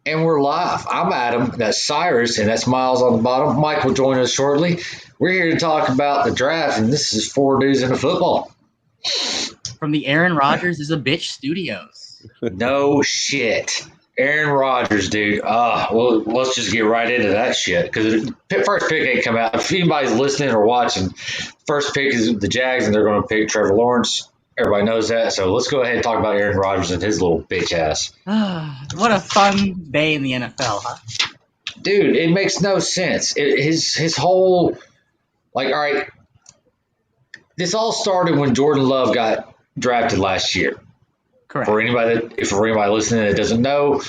And we're live. I'm Adam. That's Cyrus, and that's Miles on the bottom. Mike will join us shortly. We're here to talk about the draft, and this is 4 dudes in the football. From the Aaron Rodgers is a bitch studios. No shit. Aaron Rodgers, dude. Well, let's just get right into that shit because the first pick ain't come out. If anybody's listening or watching, first pick is the Jags, and they're going to pick Trevor Lawrence. Everybody knows that. So let's go ahead and talk about Aaron Rodgers and his little bitch ass. What a fun day in the NFL, huh? Dude, it makes no sense. His whole, all right, this all started when Jordan Love got drafted last year. Correct. For anybody listening that doesn't know,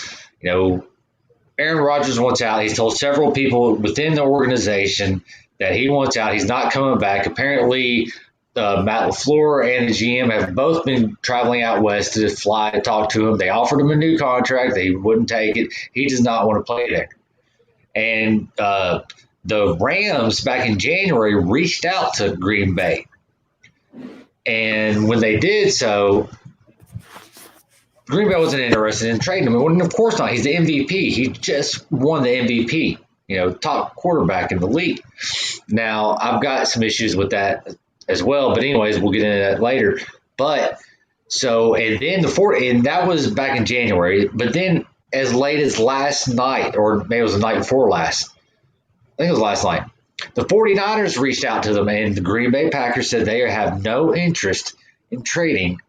Aaron Rodgers wants out. He's told several people within the organization that he wants out. He's not coming back. Apparently, Matt LaFleur and the GM have both been traveling out west to fly to talk to him. They offered him a new contract. They wouldn't take it. He does not want to play there. And the Rams back in January reached out to Green Bay. And when they did so, Green Bay wasn't interested in trading him. And of course not. He's the MVP. He just won the MVP, top quarterback in the league. Now, I've got some issues with that as well. But anyways, we'll get into that later. But and then and that was back in January. But then as late as last night, or maybe it was the night before last, I think it was last night, the 49ers reached out to them, and the Green Bay Packers said they have no interest in trading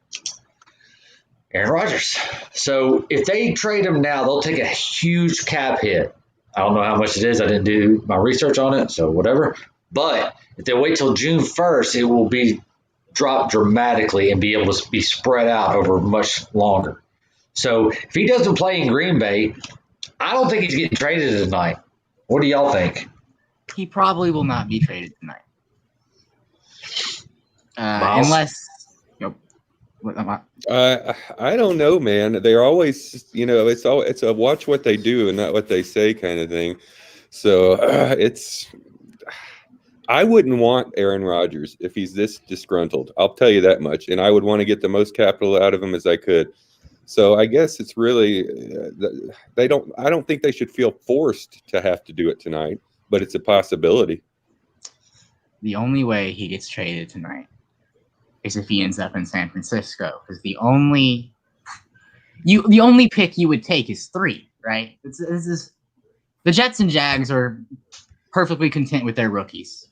Aaron Rodgers. So if they trade him now, they'll take a huge cap hit. I don't know how much it is. I didn't do my research on it, so whatever. But if they wait till June 1st, it will be dropped dramatically and be able to be spread out over much longer. So if he doesn't play in Green Bay, I don't think he's getting traded tonight. What do y'all think? He probably will not be traded tonight. Unless I don't know, man. They're always, it's a watch what they do and not what they say kind of thing. So I wouldn't want Aaron Rodgers if he's this disgruntled. I'll tell you that much. And I would want to get the most capital out of him as I could. So I guess it's really I don't think they should feel forced to have to do it tonight, but it's a possibility. The only way he gets traded tonight is if he ends up in San Francisco, because the only pick you would take is 3, right? This is the Jets and Jags are perfectly content with their rookies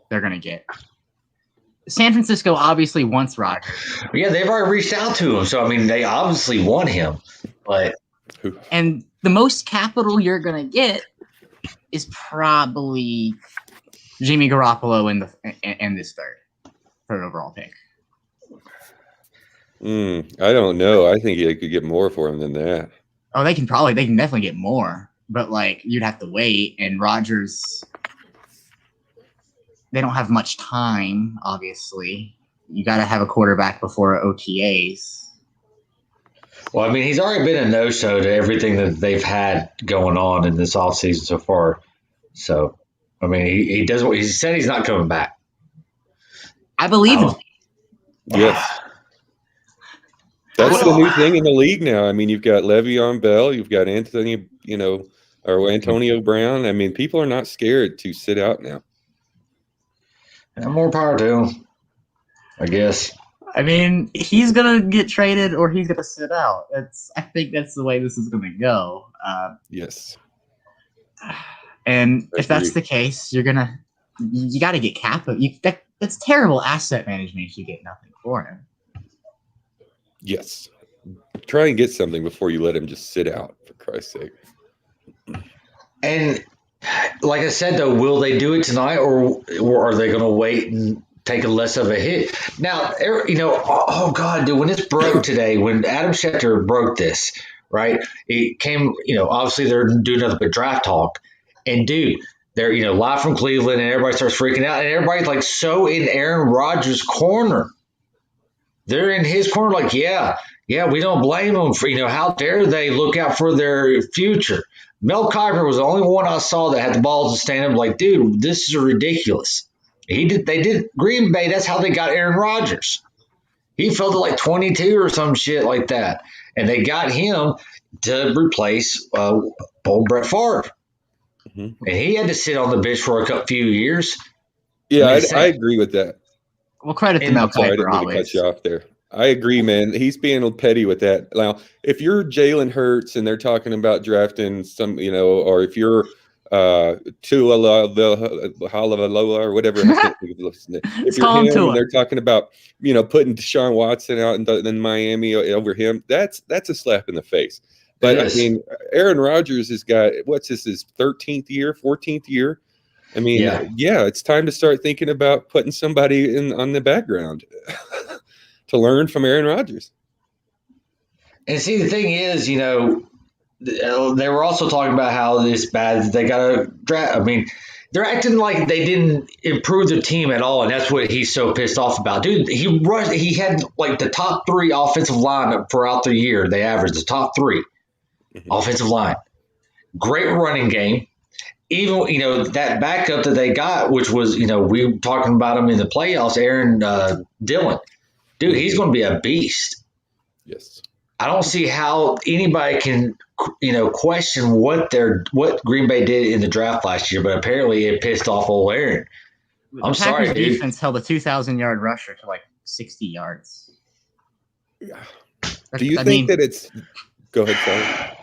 they're going to get. San Francisco obviously wants Rodgers. Yeah, they've already reached out to him, so they obviously want him. And the most capital you're going to get is probably Jimmy Garoppolo in this third overall pick. I don't know. I think they could get more for him than that. Oh, they can definitely get more, but you'd have to wait. And Rodgers, they don't have much time. Obviously, you got to have a quarterback before OTAs. Well, he's already been a no-show to everything that they've had going on in this offseason so far. So, he does what he said. He's not coming back. I believe him. Yes. That's the new thing in the league now. You've got Le'Veon Bell, you've got Antonio Brown. People are not scared to sit out now. And more power to him, I guess. He's gonna get traded or he's gonna sit out. I think that's the way this is gonna go. Yes. And if that's the case, you got to get capital. That's terrible asset management if you get nothing for him. Yes. Try and get something before you let him just sit out, for Christ's sake. And like I said, though, will they do it tonight or are they going to wait and take a less of a hit? Now, oh God, dude, when this broke today, when Adam Schefter broke this, right, it came, obviously they're doing nothing but draft talk. And, dude, they're, live from Cleveland, and everybody starts freaking out. And everybody's, so in Aaron Rodgers' corner. They're in his corner yeah, we don't blame them for, how dare they look out for their future. Mel Kiper was the only one I saw that had the balls to stand up dude, this is ridiculous. They did Green Bay. That's how they got Aaron Rodgers. He fell to like 22 or some shit like that. And they got him to replace old Brett Favre. Mm-hmm. And he had to sit on the bench for a few years. Yeah, I agree with that. Well, credit to Mel Kiper. I didn't mean to cut you off there. I agree, man. He's being petty with that. Now, if you're Jalen Hurts and they're talking about drafting some, or if you're Tua or whatever, if you're him and they're talking about, putting Deshaun Watson out in Miami over him, that's a slap in the face. But I mean, Aaron Rodgers has got his 13th year, 14th year. I mean, yeah, it's time to start thinking about putting somebody on the background to learn from Aaron Rodgers. And see, the thing is, they were also talking about how this bad they got to draft. I mean, they're acting like they didn't improve their team at all, and that's what he's so pissed off about. Dude, he had like the top 3 offensive line throughout the year. They averaged the top 3 offensive line. Great running game. Even, that backup that they got, which was, we were talking about him in the playoffs, Aaron Dillon. Dude, he's going to be a beast. Yes. I don't see how anybody can, question what Green Bay did in the draft last year, but apparently it pissed off old Aaron. I'm sorry, dude. The defense held a 2,000-yard rusher to like 60 yards. Yeah. Do you think that it's – go ahead, sorry.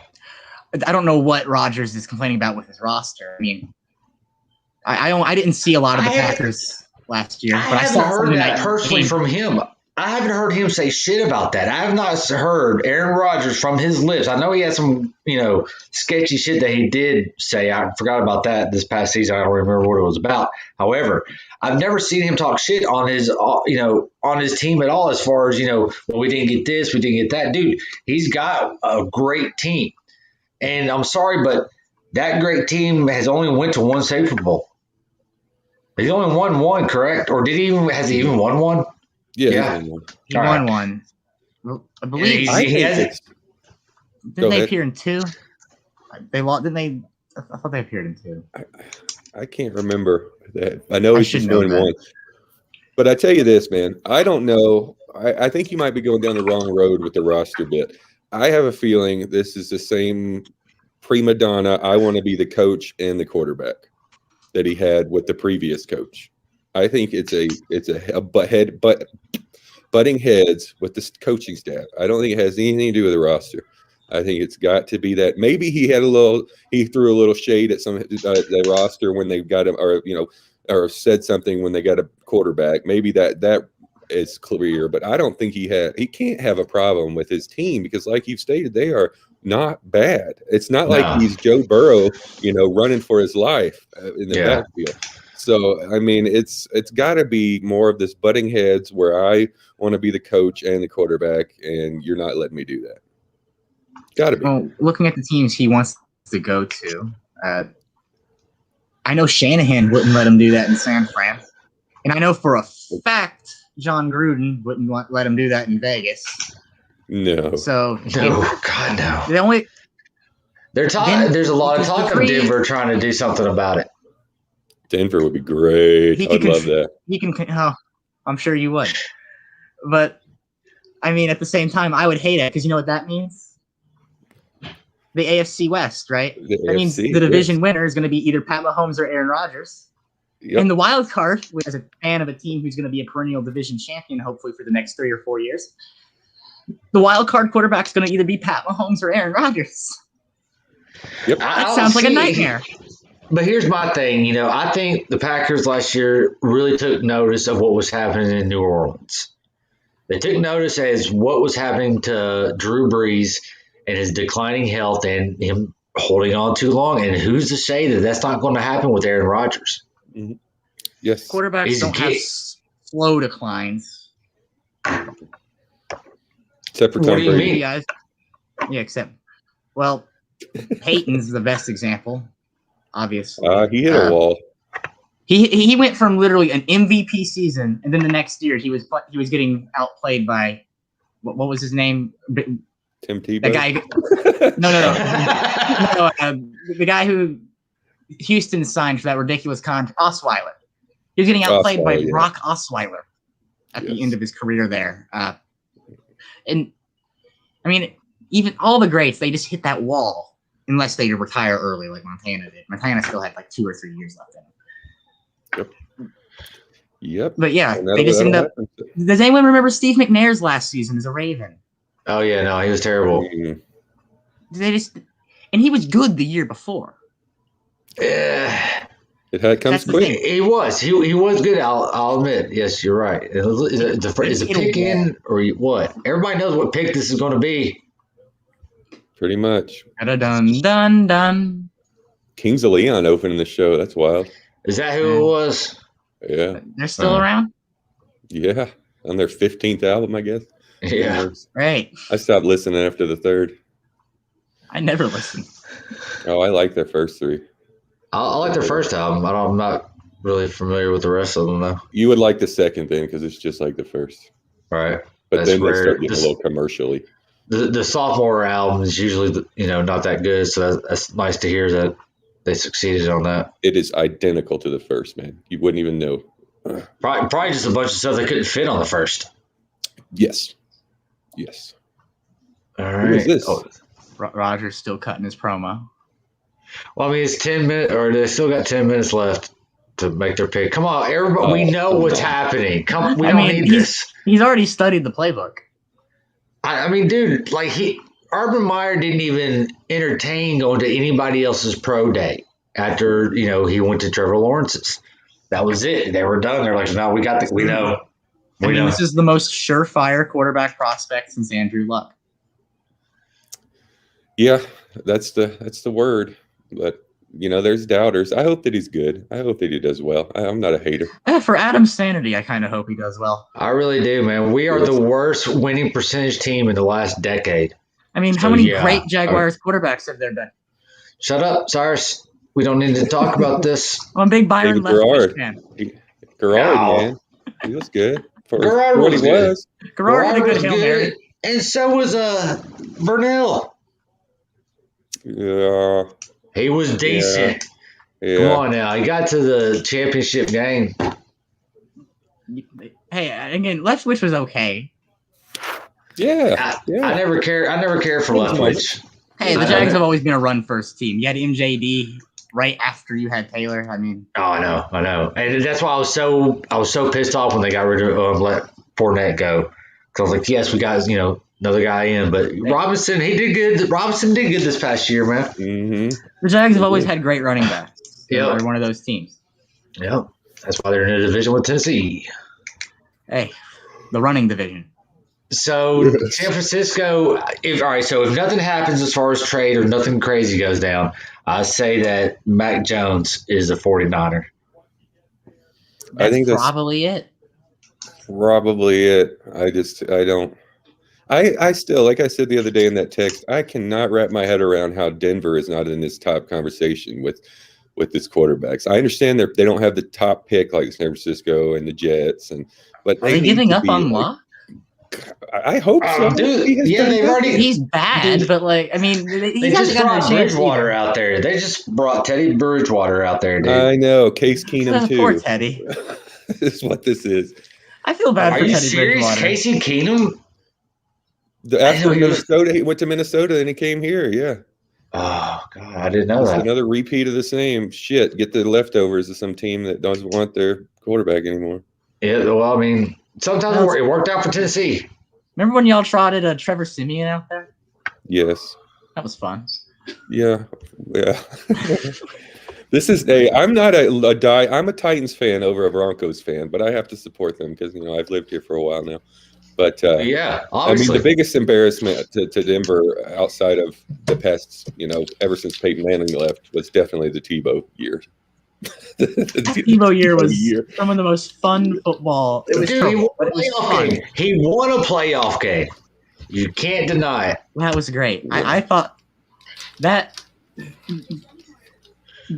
I don't know what Rodgers is complaining about with his roster. I mean, I didn't see a lot of the Packers last year, but I haven't heard that personally from him. I haven't heard him say shit about that. I have not heard Aaron Rodgers from his lips. I know he had some, sketchy shit that he did say. I forgot about that this past season. I don't remember what it was about. However, I've never seen him talk shit on his, on his team at all. As far as well, we didn't get this, we didn't get that. Dude, he's got a great team. And I'm sorry, but that great team has only went to 1 Super Bowl. He's only won 1, correct? Or has he even won 1? Yeah. He won 1. Well, I believe didn't they appear in 2? They lost. Didn't they? I thought they appeared in 2. I can't remember that. I know he's just won 1. But I tell you this, man. I don't know. I think you might be going down the wrong road with the roster bit. I have a feeling this is the same prima donna. I want to be the coach and the quarterback that he had with the previous coach. I think it's a butting heads with the coaching staff. I don't think it has anything to do with the roster. I think it's got to be that maybe he threw a little shade at the roster when they got him, or said something when they got a quarterback. Maybe that is clear, but I don't think he can't have a problem with his team because, like you've stated, they are not bad. It's not like he's Joe Burrow, running for his life in the backfield. So, I mean, it's got to be more of this butting heads where I want to be the coach and the quarterback, and you're not letting me do that. Got to be. Well, looking at the teams he wants to go to, I know Shanahan wouldn't let him do that in San Fran, and I know for a fact John Gruden wouldn't let him do that in Vegas. No. So God no. The only there's a lot of talk of Denver trying to do something about it. Denver would be great. I'd love that. I'm sure you would. But I mean, at the same time, I would hate it because you know what that means? The AFC West, right? That means the division winner is going to be either Pat Mahomes or Aaron Rodgers. Yep. And the wild card, as a fan of a team who's going to be a perennial division champion, hopefully for the next 3 or 4 years, the wild card quarterback is going to either be Pat Mahomes or Aaron Rodgers. Yep. That sounds like a nightmare. But here's my thing. I think the Packers last year really took notice of what was happening in New Orleans. They took notice as what was happening to Drew Brees and his declining health and him holding on too long. And who's to say that that's not going to happen with Aaron Rodgers? Mm-hmm. Yes. Quarterbacks don't have slow declines. Except for Tom Brady. Yeah, except, Peyton's the best example, obviously. He hit a wall. He went from literally an MVP season, and then the next year he was getting outplayed by what was his name? Tim Tebow. The guy. No. The guy who Houston signed for that ridiculous contract, Osweiler. He was getting outplayed by Brock Osweiler at the end of his career there. And I mean, even all the greats, they just hit that wall unless they retire early, like Montana did. Montana still had like 2 or 3 years left in him. Yep. But yeah, they just ended up. Does anyone remember Steve McNair's last season as a Raven? Oh yeah, no, he was terrible. And he was good the year before. It had comes quick. He was good. I'll admit. Yes, you're right. Is it pick in or what? Everybody knows what pick this is going to be. Pretty much. Dun. Kings of Leon opening the show. That's wild. Is that who it was? Yeah. They're still around? Yeah. On their 15th album, I guess. Yeah. Right. I stopped listening after the third. I never listened. Oh, I like their first 3. I like their first album. I'm not really familiar with the rest of them, though. You would like the second then because it's just like the first. Right. But then they start getting a little commercially. The sophomore album is usually, not that good, so that's nice to hear that they succeeded on that. It is identical to the first, man. You wouldn't even know. Probably just a bunch of stuff that couldn't fit on the first. Yes. All right. Who is this? Rodgers still cutting his promo. Well, I mean, it's 10 minutes, or they still got 10 minutes left to make their pick. Come on, everybody. We know what's happening. We don't need this. He's already studied the playbook. I mean, dude, Urban Meyer didn't even entertain going to anybody else's pro day after, he went to Trevor Lawrence's. That was it. They were done. They're like, no, we know. This is the most surefire quarterback prospect since Andrew Luck. Yeah, that's the word. But, there's doubters. I hope that he's good. I hope that he does well. I'm not a hater. For Adam's sanity, I kind of hope he does well. I really do, man. We are the worst winning percentage team in the last decade. I mean, how many great Jaguars quarterbacks have there been? Shut up, Cyrus. We don't need to talk about this. I'm a big Byron Leftwich fan. Gerard, man. He was good. Gerard was good. Gerard had a good Hail Mary. And so was Burnell. Yeah. He was decent. Yeah. Come on now. He got to the championship game. Hey, again, Leftwich was okay. Yeah. I never cared for Leftwich. Hey, the Jags have always been a run-first team. You had MJD right after you had Taylor. I mean, oh, I know, and that's why I was so pissed off when they got rid of let Fournette go, because I was like, yes, we got another guy in, but Robinson, he did good. Robinson did good this past year, man. Mm-hmm. The Jags have always had great running backs. Yeah, they're one of those teams. Yeah, that's why they're in a division with Tennessee. Hey, the running division. So San Francisco, if nothing happens as far as trade or nothing crazy goes down, I say that Mac Jones is a 49er. I think that's probably it. Probably it. I still, like I said the other day in that text, I cannot wrap my head around how Denver is not in this top conversation with this quarterbacks. I understand they don't have the top pick like San Francisco and the Jets, but are they giving up on Luck? I hope so. Dude, they've already. He's bad, but they just brought Bridgewater out there. They just brought Teddy Bridgewater out there, dude. I know. Case Keenum too. Poor Teddy. This is what this is. I feel bad for Teddy serious? Bridgewater. Casey Keenum? After Minnesota, he went to Minnesota and he came here. Yeah. Oh God, I didn't know that. Another repeat of the same shit. Get the leftovers of some team that doesn't want their quarterback anymore. Yeah. Well, I mean. Sometimes it worked out for Tennessee. Remember when y'all trotted Trevor Siemian out there? Yes. That was fun. Yeah. This is I'm not I'm a Titans fan over a Broncos fan, but I have to support them because I've lived here for a while now. But yeah, obviously. I mean the biggest embarrassment to Denver outside of the past, ever since Peyton Manning left was definitely the Tebow year. That Tebow year was some of the most fun football. It was fun. He won a playoff game. You can't deny it. That was great. I thought that.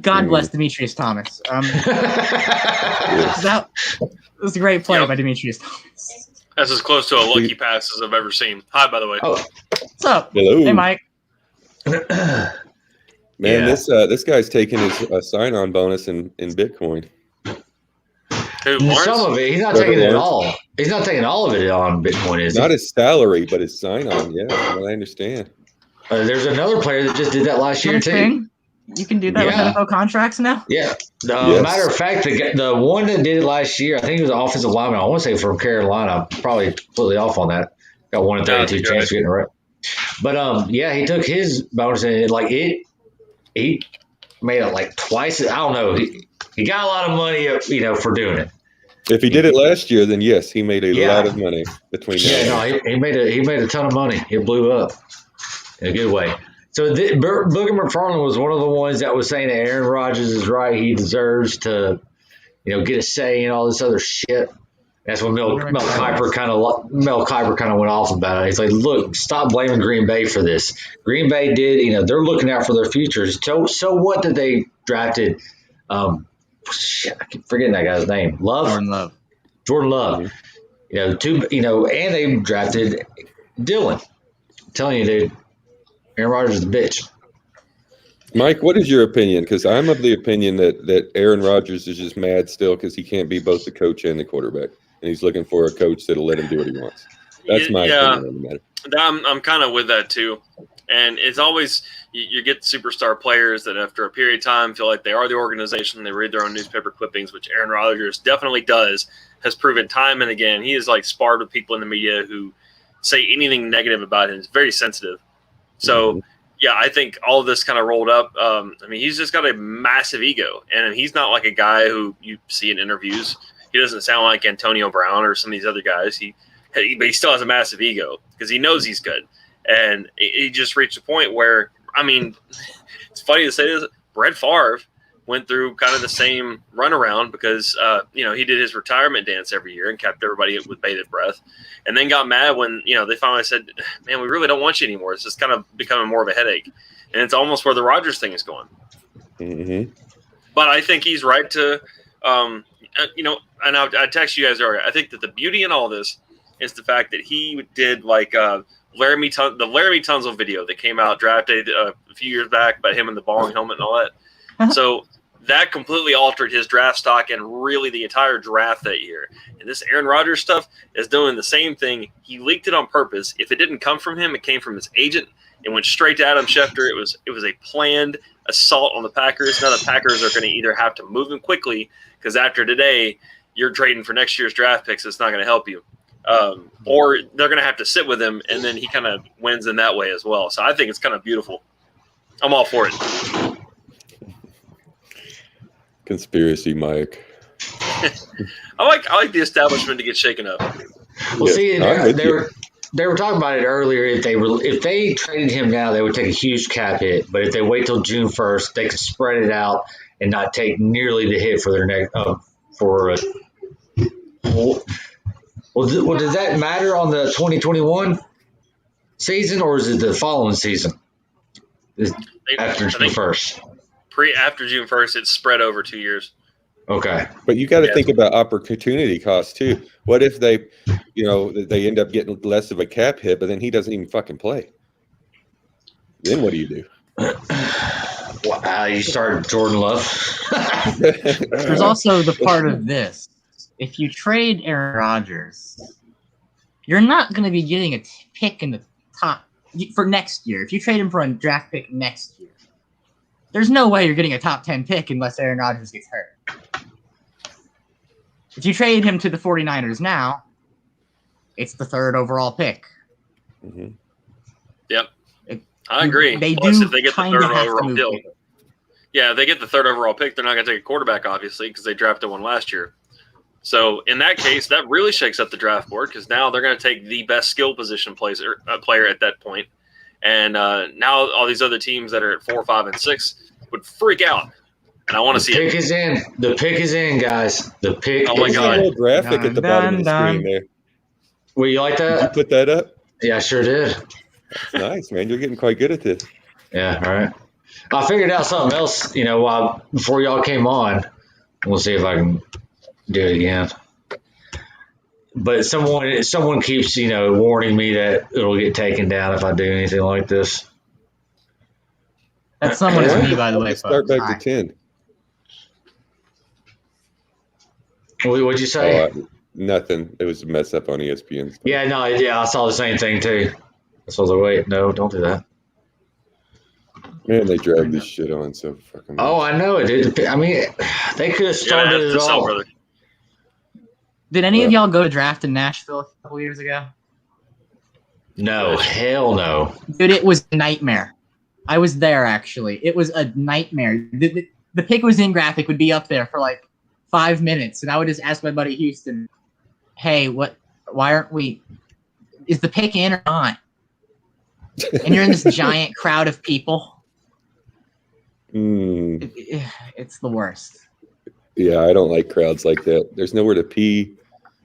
God bless Demetrius Thomas. That was a great play by Demetrius Thomas. That's as close to a lucky pass as I've ever seen. Hi, by the way. Oh, what's up? Hello. Hey, Mike. Man, this guy's taking his sign-on bonus in Bitcoin. Who? Who, Some Lawrence? of it. He's not Trevor taking it Lawrence? all. He's not taking all of it on Bitcoin, is he? Not his salary, but his sign-on. Yeah, from what I understand. There's another player that just did that last year, too. Thing? You can do that with Yeah. NFL contracts now? Yeah. Yes. Matter of fact, the one that did it last year, I think he was an offensive lineman. I want to say from Carolina. I'm probably completely off on that. Got 1 in 32 chance of getting it right. But yeah, he took his bonus and he made it like twice. I don't know. He got a lot of money, for doing it. If he did it last year, then yes, he made a lot of money between now Yeah, and no, he made a ton of money. It blew up in a good way. So Booger McFarland was one of the ones that was saying that Aaron Rodgers is right. He deserves to, get a say and all this other shit. That's when Mel Kiper kind of went off about it. He's like, look, stop blaming Green Bay for this. Green Bay did, they're looking out for their futures. So what did they drafted? I keep forgetting that guy's name. Jordan Love. And they drafted Dylan. I'm telling you, dude, Aaron Rodgers is a bitch. Mike, what is your opinion? Because I'm of the opinion that Aaron Rodgers is just mad still because he can't be both the coach and the quarterback, and he's looking for a coach that'll let him do what he wants. That's my opinion on the matter. I'm kind of with that too. And it's always you get superstar players that after a period of time feel like they are the organization. They read their own newspaper clippings, which Aaron Rodgers definitely does, has proven time and again. He is like sparred with people in the media who say anything negative about him. He's very sensitive. So, yeah, I think all of this kind of rolled up. He's just got a massive ego, and he's not like a guy who you see in interviews. He doesn't sound like Antonio Brown or some of these other guys. But he still has a massive ego because he knows he's good. And he just reached a point where, it's funny to say this, Brett Favre went through kind of the same runaround because, he did his retirement dance every year and kept everybody with bated breath, and then got mad when, they finally said, man, we really don't want you anymore. It's just kind of becoming more of a headache. And it's almost where the Rodgers thing is going. Mm-hmm. But I think he's right to, and I text you guys earlier. I think that the beauty in all this is the fact that he did like the Laramie Tunsil video that came out draft day a few years back about him in the bowling helmet and all that. So that completely altered his draft stock and really the entire draft that year. And this Aaron Rodgers stuff is doing the same thing. He leaked it on purpose. If it didn't come from him, it came from his agent. It went straight to Adam Schefter. It was a planned assault on the Packers. Now the Packers are going to either have to move him quickly because after today, you're trading for next year's draft picks. It's not going to help you. Or they're going to have to sit with him, and then he kind of wins in that way as well. So I think it's kind of beautiful. I'm all for it. Conspiracy, Mike. I like the establishment to get shaken up. Well, see, they were talking about it earlier. If they traded him now, they would take a huge cap hit. But if they wait till June 1st, they could spread it out and not take nearly the hit for their next Well, does that matter on the 2021 season, or is it the following season? After June 1st. After June 1st, it's spread over 2 years. Okay. But you got to think about opportunity cost too. What if they end up getting less of a cap hit, but then he doesn't even fucking play? Then what do you do? You start Jordan Love. There's also the part of this. If you trade Aaron Rodgers, you're not going to be getting a pick in the top for next year. If you trade him for a draft pick next year, there's no way you're getting a top 10 pick unless Aaron Rodgers gets hurt. If you trade him to the 49ers now, it's the 3rd overall pick. Mm-hmm. Yep. I agree. If they get the 3rd overall pick. Yeah, if they get the 3rd overall pick, they're not going to take a quarterback, obviously, because they drafted one last year. So in that case, that really shakes up the draft board because now they're going to take the best skill position player at that point. And now all these other teams that are at 4, 5, and 6 would freak out. And I want to see it. The pick is in, guys. The pick is in. A little graphic at the bottom of the screen there. Well, you like that? Did you put that up? Yeah, I sure did. That's nice, man. You're getting quite good at this. Yeah, all right. I figured out something else, before y'all came on. We'll see if I can do it again. But someone keeps, warning me that it'll get taken down if I do anything like this. That someone is me, by the way. Start back to 10. What'd you say? Nothing. It was a mess up on ESPN. Yeah, no, yeah, I saw the same thing too. So I was like, wait, no, don't do that. Man, they drag this shit on so fucking much. Oh, I know it, dude. I mean, they could have started it all. Brother. Did any of y'all go to draft in Nashville a couple years ago? No, hell no. Dude, it was a nightmare. I was there, actually. It was a nightmare. The pick was in graphic would be up there for like 5 minutes, and I would just ask my buddy Houston, hey, why aren't we, is the pick in or not? And you're in this giant crowd of people. It's the worst. Yeah, I don't like crowds like that. There's nowhere to pee.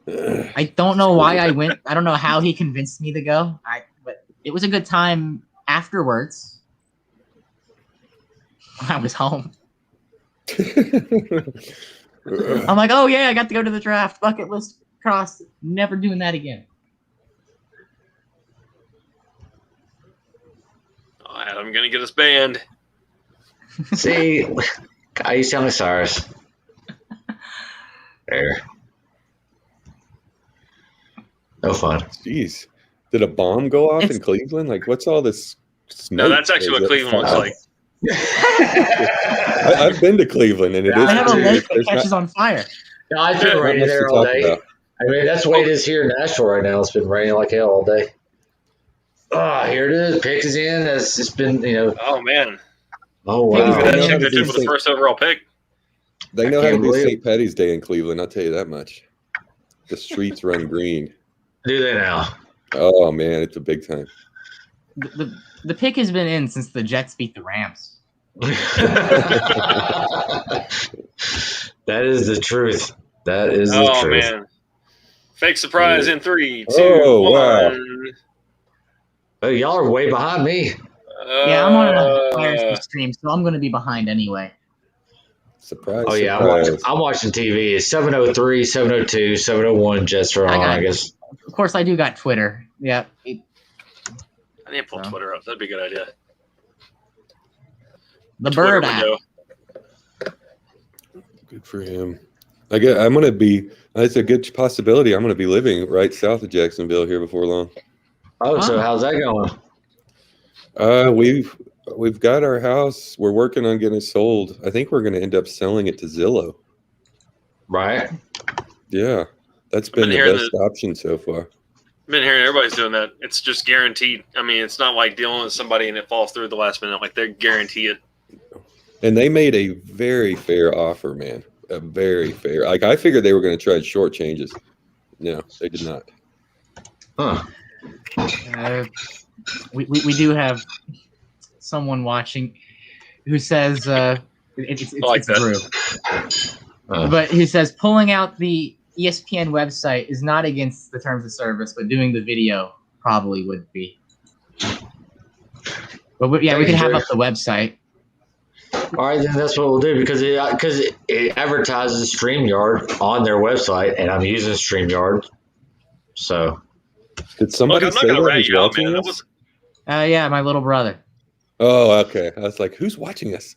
I don't know why I went. I don't know how he convinced me to go. But it was a good time afterwards. I was home. I'm like, oh yeah, I got to go to the draft. Bucket list crossed. Never doing that again. I'm gonna get us banned. See, I used to tell me Cyrus. There. No fun. Jeez. Did a bomb go off in Cleveland? Like, what's all this smoke? No, that's actually what Cleveland looks like. I've been to Cleveland, and it is. They have a lake that catches on fire. No, I've been raining there all day. I mean, that's the way it is here in Nashville right now. It's been raining like hell all day. Oh, here it is. Pick is in. It's been, Oh, man. Oh, wow. Look at that chick that took for the first overall pick. They know how to do St. Patty's Day in Cleveland. I'll tell you that much. The streets run green. Do they now? Oh, man, it's a big time. The pick has been in since the Jets beat the Rams. That is the truth. That is the truth. Oh, man. Fake surprise in 3, 2, 1. Wow. Oh, y'all are way behind me. Yeah, I'm on a Flyers stream, so I'm going to be behind anyway. Surprise. Oh, yeah, surprise. I'm watching TV. It's 7:03, 7:02, 7:01 Jets are on, I guess. Of course, I do got Twitter. Yeah. I need to pull Twitter up. That'd be a good idea. The Twitter Bird app. window. Good for him. I'm going to be, it's a good possibility. I'm going to be living right south of Jacksonville here before long. Oh, so how's that going? We've got our house. We're working on getting it sold. I think we're going to end up selling it to Zillow. Right. Yeah. That's been the best option so far. I've been hearing everybody's doing that. It's just guaranteed. I mean, it's not like dealing with somebody and it falls through at the last minute. Like, they guarantee it. And they made a very fair offer, man. A very fair. Like, I figured they were going to try and short changes. No, they did not. Huh. We do have someone watching who says it's Drew. But he says pulling out the ESPN website is not against the terms of service, but doing the video probably would be. But we can have up the website. All right, then that's what we'll do because it advertises StreamYard on their website, and I'm using StreamYard. So, did somebody say that who's watching man. us? Yeah, my little brother. Oh, okay. I was like, who's watching us?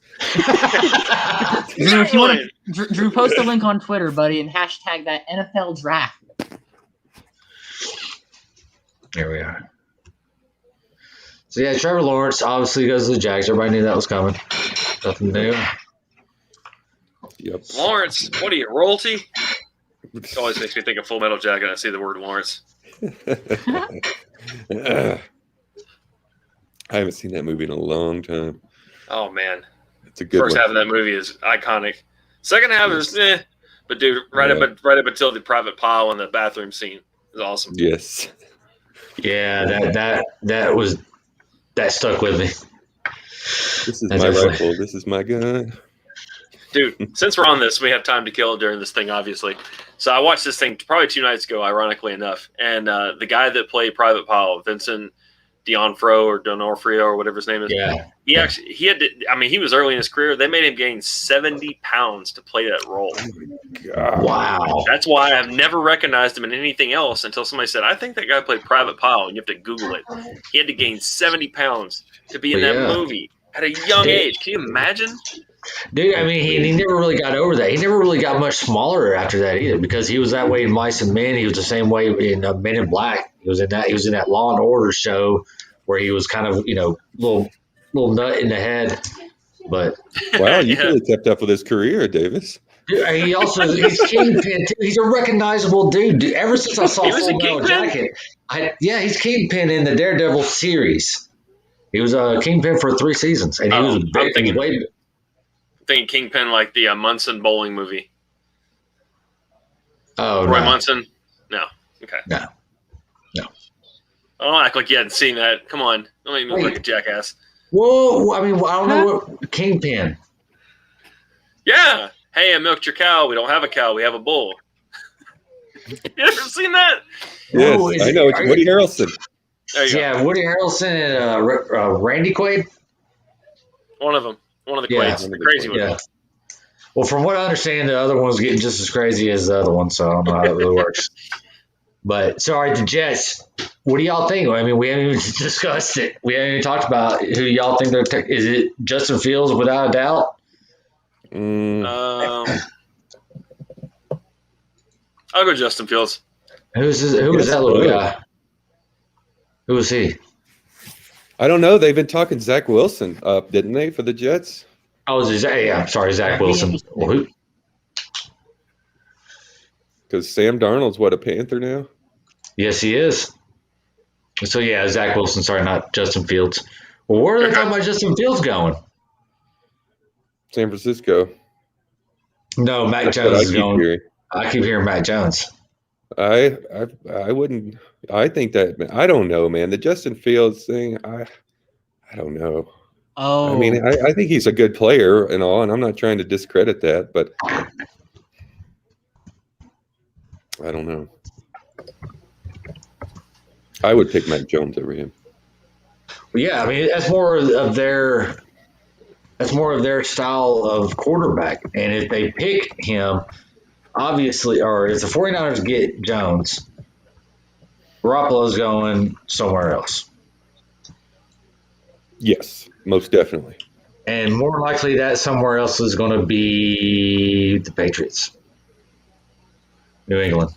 Drew, if you want to, Drew, post a link on Twitter, buddy, and hashtag that NFL draft. There we are. So yeah, Trevor Lawrence obviously goes to the Jags. Everybody knew that was coming. Nothing new. Yep. Lawrence, what are you, royalty? It always makes me think of Full Metal Jacket. I see the word Lawrence. I haven't seen that movie in a long time. Oh man, it's a good First one. half of that movie is iconic. Second half is but dude, right up until the private pile in the bathroom scene is awesome. Yes. Yeah, that stuck with me. This is my rifle. This is my gun. Dude, since we're on this, we have time to kill during this thing, obviously. So I watched this thing probably 2 nights ago, ironically enough, and the guy that played Private Pile, Vincent D'Onofrio or whatever his name is. Yeah. He was early in his career. They made him gain 70 pounds to play that role. God. Wow. That's why I've never recognized him in anything else until somebody said, I think that guy played Private Pile, and you have to Google it. He had to gain 70 pounds to be in that movie at a young age. Can you imagine? Dude, I mean, he never really got over that. He never really got much smaller after that either, because he was that way in Mice and Men. He was the same way in Men in Black. He was in that. He was in that Law and Order show where he was kind of little nut in the head. But Wow, you could have kept up with his career, Davis. dude, he's Kingpin too. He's a recognizable dude. Ever since I saw He was Full in Metal Kingpin? Jacket, he's Kingpin in the Daredevil series. He was a Kingpin for 3 seasons, and he was big. I'm thinking Kingpin like the Munson bowling movie. Oh, Roy no. Munson? No. Okay. No. Don't act like you hadn't seen that. Come on. Don't make me look like a jackass. Well, I mean, I don't know what Kingpin. Yeah. Hey, I milked your cow. We don't have a cow. We have a bull. You ever seen that? Yes, Oh, I know. It's Woody Harrelson. There you go. Yeah, Woody Harrelson and Randy Quaid. One of them. One of the Yeah. Quaids. The crazy one. Yeah. Well, from what I understand, the other one's getting just as crazy as the other one, so I don't know how that really works. But sorry, the Jets. What do y'all think? I mean, we haven't even discussed it. We haven't even talked about who y'all think they're. Is it Justin Fields without a doubt? I'll go Justin Fields. Who is that little guy? Who was he? I don't know. They've been talking Zack Wilson up, didn't they, for the Jets? Oh, Zack Wilson. Well, who? Because Sam Darnold's a Panther now? Yes, he is. So, yeah, Zach Wilson. Sorry, not Justin Fields. Well, where are they talking about Justin Fields going? San Francisco. No, Mac That's Jones what is going. hearing. I keep hearing Mac Jones. I wouldn't. I think that. I don't know, man. The Justin Fields thing. I don't know. Oh, I mean, I think he's a good player and all, and I'm not trying to discredit that, but I don't know. I would pick Mac Jones over him. Well, yeah, I mean that's more of their style of quarterback. And if they pick him, obviously, or if the 49ers get Jones, Garoppolo's going somewhere else. Yes, most definitely. And more likely that somewhere else is going to be the Patriots. New England.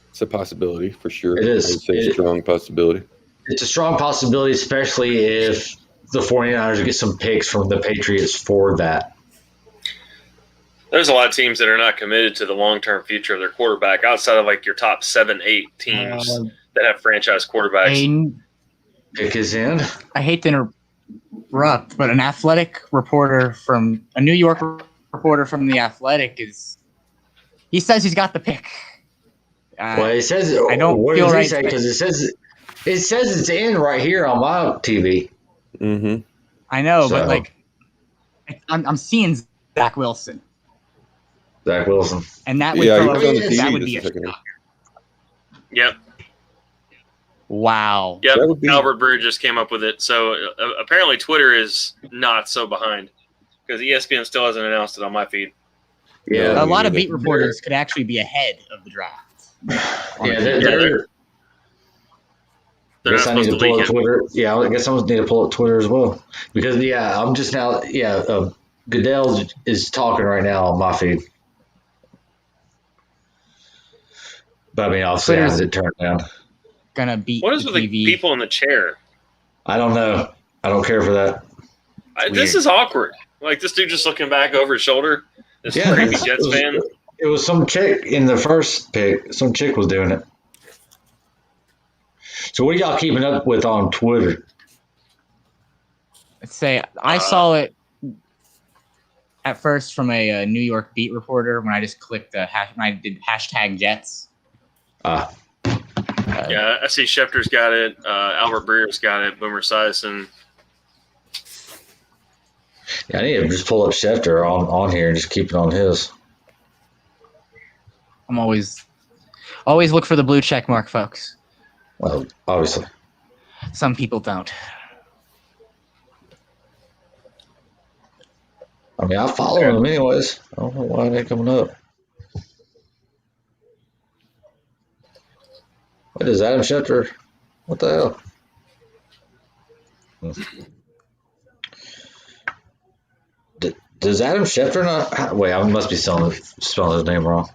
It's a possibility for sure. It is. I would say a strong possibility. It's a strong possibility, especially if the 49ers get some picks from the Patriots for that. There's a lot of teams that are not committed to the long-term future of their quarterback outside of like your top 7, 8 teams that have franchise quarterbacks. Pick is in. I hate to interrupt, but a New York reporter from The Athletic he says he's got the pick. Well, it says I don't what feel does right he say? Because it says it's in right here on my TV. Mm-hmm. I know, but like, I'm seeing Zack Wilson. Zach Wilson. And that would Yeah, he throw was on the TV that would just be a a second ago. Yep. Wow. Yep. That would be- Albert Breer just came up with it. So apparently Twitter is not so behind because ESPN still hasn't announced it on my feed. Yeah, A lot of either. beat reporters could actually be ahead of the draft. Yeah, They're I not guess I need supposed to to pull leak up it. Twitter. Yeah, I guess I need to pull up Twitter as well because I'm just now. Goodell is talking right now on my feed. But I mean, obviously, I have it turned down. Gonna beat What is the with the TV. people in the chair? I don't know. I don't care for that. This is awkward. Like this dude just looking back over his shoulder. This creepy Jets fan. It was some chick in the first pick. Some chick was doing it. So what are y'all keeping up with on Twitter? Let's say I saw it at first from a New York beat reporter when I just clicked when I did hashtag Jets. Yeah, I see Schefter's got it. Albert Breer's got it. Boomer Esiason. Yeah, I need to just pull up Schefter on here and just keep it on his. I'm always look for the blue check mark, folks. Well, obviously. Some people don't. I mean, I follow them anyways. I don't know why they're coming up. What is Adam Schefter? What the hell? Does Adam Schefter not? Wait, I must be spelling his name wrong.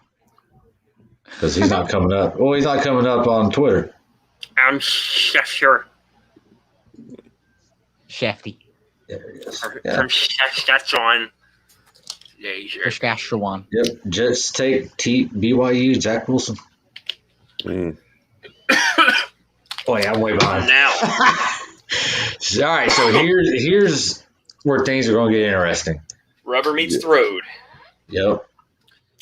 Because he's not coming up. Well, he's not coming up on Twitter. I'm sure. Shefty. There he is. From Yeah. Saskatchewan. Saskatchewan. Yep. Jets take BYU, Zack Wilson. Mm. Boy, I'm way behind. Now. All right, so here's where things are going to get interesting. Rubber meets the road. Yep.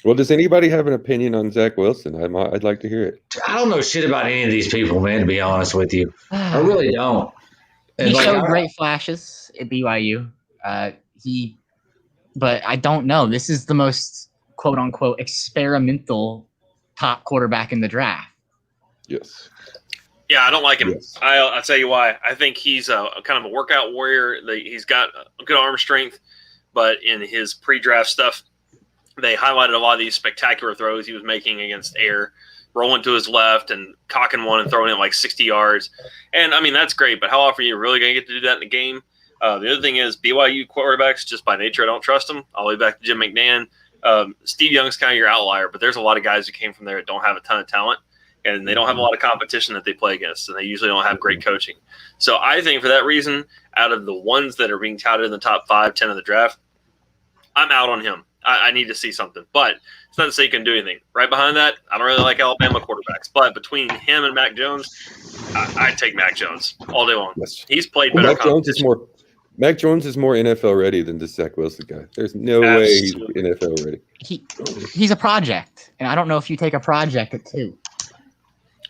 Well, does anybody have an opinion on Zack Wilson? I'd like to hear it. I don't know shit about any of these people, man, to be honest with you. I really don't. And He like, showed great flashes at BYU. But I don't know. This is the most quote unquote experimental top quarterback in the draft. Yes. Yeah, I don't like him. Yes. I'll tell you why. I think he's a kind of a workout warrior. He's got a good arm strength, but in his pre-draft stuff, they highlighted a lot of these spectacular throws he was making against air, rolling to his left and cocking one and throwing it like 60 yards. And, I mean, that's great, but how often are you really going to get to do that in a game? The other thing is BYU quarterbacks, just by nature, I don't trust them. All the way back to Jim McNann. Steve Young's kind of your outlier, but there's a lot of guys who came from there that don't have a ton of talent, and they don't have a lot of competition that they play against, and they usually don't have great coaching. So I think for that reason, out of the ones that are being touted in the top 5, 10 of the draft, I'm out on him. I need to see something. But it's not to say he can do anything. Right behind that, I don't really like Alabama quarterbacks. But between him and Mac Jones, I take Mac Jones all day long. Yes. He's played better Mac Jones is more NFL ready than this Zack Wilson guy. There's no way he's NFL ready. He's a project, and I don't know if you take a project at 2.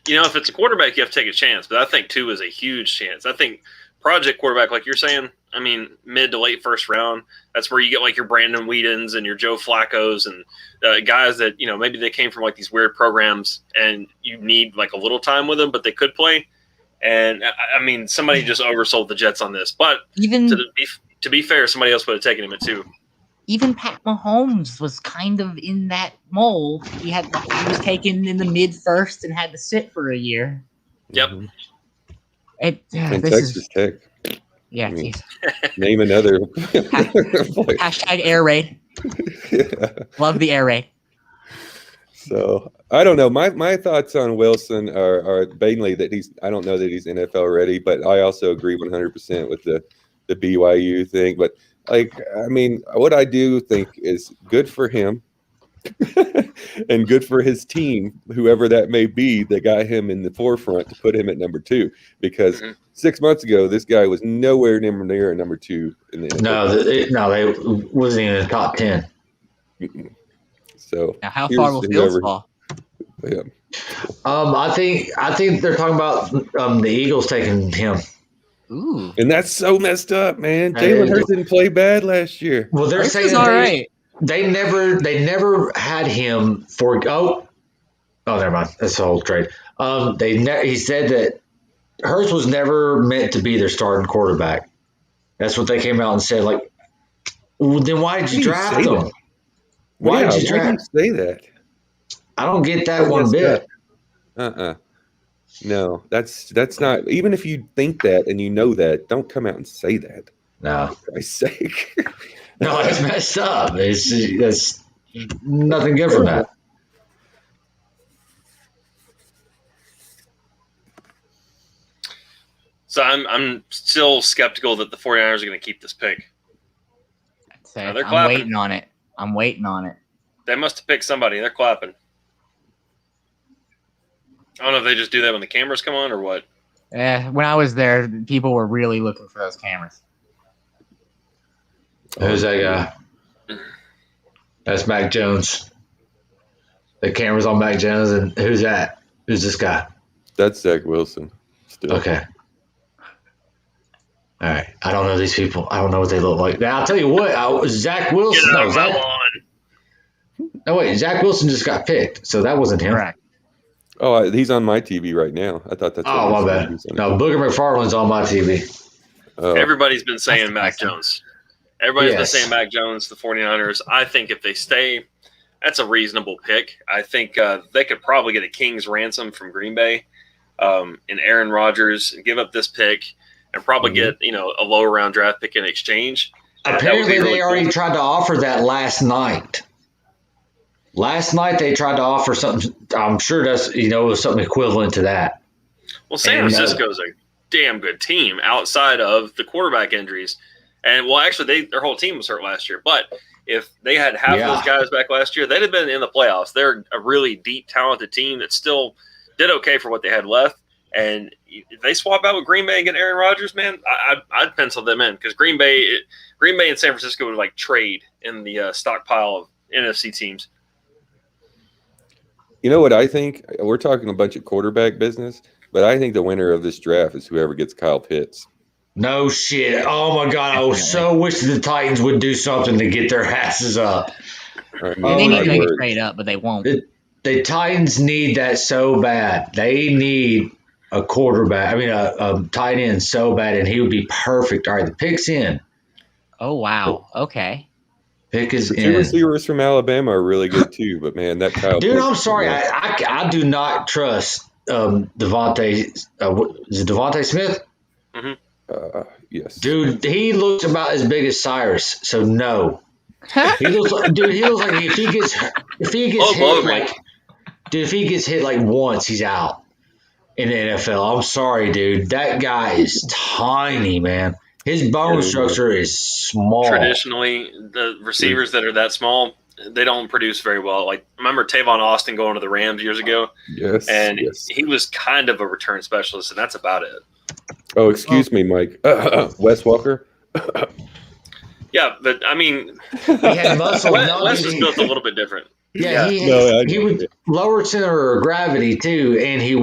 You know, if it's a quarterback, you have to take a chance. But I think 2 is a huge chance. I think project quarterback, like you're saying, I mean, mid to late first round, that's where you get like your Brandon Whedons and your Joe Flacco's and guys that, you know, maybe they came from like these weird programs and you need like a little time with them, but they could play. And I mean, somebody just oversold the Jets on this. But Even to be fair, somebody else would have taken him at 2. even Pat Mahomes was kind of in that mold. He was taken in the mid first and had to sit for a year. Yep. Mhm. And Texas Tech. Yeah. I mean, name another. Hashtag air raid. Yeah. Love the air raid. So I don't know. My thoughts on Wilson are mainly that I don't know that he's NFL ready, but I also agree 100% with the BYU thing. But like, I mean, what I do think is good for him and good for his team, whoever that may be, that got him in the forefront to put him at number 2. Because 6 months ago, this guy was nowhere near a number 2 in the NFL. No, they wasn't even in the top 10. So now, how far will Fields fall? Yeah. I think they're talking about the Eagles taking him. Ooh. And that's so messed up, man. Jalen Hurts didn't play bad last year. Well, they're This saying is all right. They never had him for never mind. That's the whole trade. He said that Hurts was never meant to be their starting quarterback. That's what they came out and said. Like, well, then why did you draft him? Why did you say that? I don't get that one bit. No, that's not. Even if you think that and you know that, don't come out and say that. No, For Christ's sake. no, it's messed up. That's nothing good from that. So I'm still skeptical that the 49ers are going to keep this pick. I'm clapping. waiting on it. They must have picked somebody. They're clapping. I don't know if they just do that when the cameras come on or what. When I was there, people were really looking for those cameras. Who's that guy? That's Mac Jones. The camera's on Mac Jones, and who's that? Who's this guy? That's Zack Wilson. Still. Okay. All right. I don't know these people. I don't know what they look like. Now, I'll tell you what. Zack Wilson. Get out of my lawn. No, wait. Zack Wilson just got picked, so that wasn't him. Correct. Oh, he's on my TV right now. I thought that's. Oh, my bad. No, Booger McFarland's on my TV. Oh. Everybody's been saying Mac awesome. Jones. Everybody's been Yes. saying Mac Jones, the 49ers. I think if they stay, that's a reasonable pick. I think they could probably get a king's ransom from Green Bay in Aaron Rodgers and give up this pick and probably get a lower round draft pick in exchange. Apparently, they already tried to offer that last night. Last night they tried to offer something. I'm sure that's something equivalent to that. Well, San Francisco's a damn good team outside of the quarterback injuries, and actually their whole team was hurt last year. But if they had half of those guys back last year, they'd have been in the playoffs. They're a really deep, talented team that still did okay for what they had left. And if they swap out with Green Bay and get Aaron Rodgers, man, I'd pencil them in because Green Bay and San Francisco would trade in the stockpile of NFC teams. You know what I think? We're talking a bunch of quarterback business, but I think the winner of this draft is whoever gets Kyle Pitts. No shit. Oh, my God. I was so wish the Titans would do something to get their asses up. They need to make a trade up, but they won't. The Titans need that so bad. They need a quarterback. I mean, a tight end so bad, and he would be perfect. All right, the pick's in. Oh, wow. Okay. Pick is the in. Two receivers from Alabama are really good too, but man, that Kyle. Dude, I'm sorry, I do not trust Devonte. Is it Devonte Smith? Mm-hmm. Yes. Dude, he looks about as big as Cyrus, so no. He looks like if he gets hit once, he's out in the NFL. I'm sorry, dude. That guy is tiny, man. His bone structure is small. Traditionally, the receivers that are that small, they don't produce very well. Remember Tavon Austin going to the Rams years ago? Yes. And he was kind of a return specialist, and that's about it. Oh, excuse me, Mike. Wes Walker? Yeah, but I mean, he had muscle. Wes was built a little bit different. Yeah, he was lower center of gravity too, and he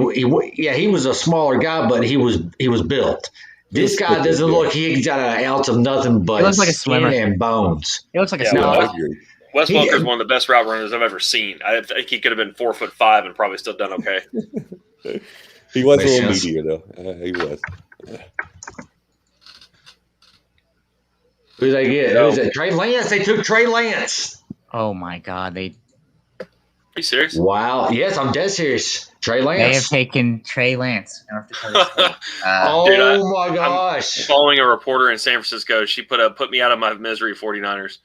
was a smaller guy, but he was built. This guy doesn't look. He's got an ounce of nothing but skin and bones. He looks like a swimmer. Wes Welker's one of the best route runners I've ever seen. I think he could have been 4'5" and probably still done okay. He was a little meatier though. He was. Who did they get? Who was it? Trey Lance. They took Trey Lance. Oh my God! Are you serious? Wow. Yes, I'm dead serious. Trey Lance. They have taken Trey Lance. Oh my gosh! I'm following a reporter in San Francisco. She put me out of my misery. 49ers.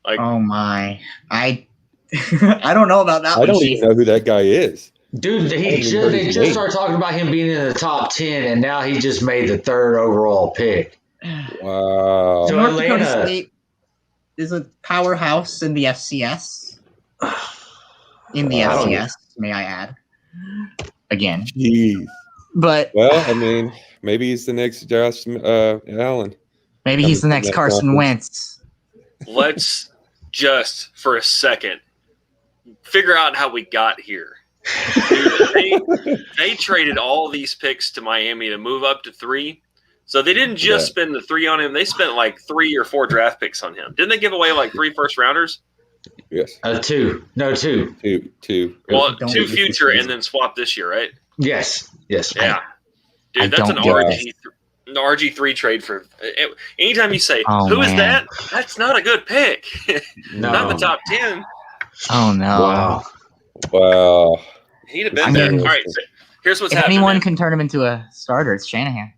Oh my! I don't know about that. I don't even know who that guy is. Dude, they just started talking about him being in the top 10, and now he just made the 3rd overall pick. Wow. So North Dakota State is a powerhouse in the FCS. May I add? Again. Jeez. But I mean, maybe he's the next Josh Allen. Maybe he's the next Carson Wentz. Let's just for a second figure out how we got here. Dude, they traded all these picks to Miami to move up to 3. So they didn't just spend the 3 on him. They spent 3 or 4 draft picks on him. Didn't they give away 3 first-rounders? Yes. 2. No, 2. 2. Well, 2 future and then swap this year, right? Yes. Yeah. Dude, that's an RG3 trade for – anytime you say, who is that? That's not a good pick. Not the top 10. Oh, no. Wow. He'd have been there. All right, so here's what's happening. Anyone can turn him into a starter. It's Shanahan.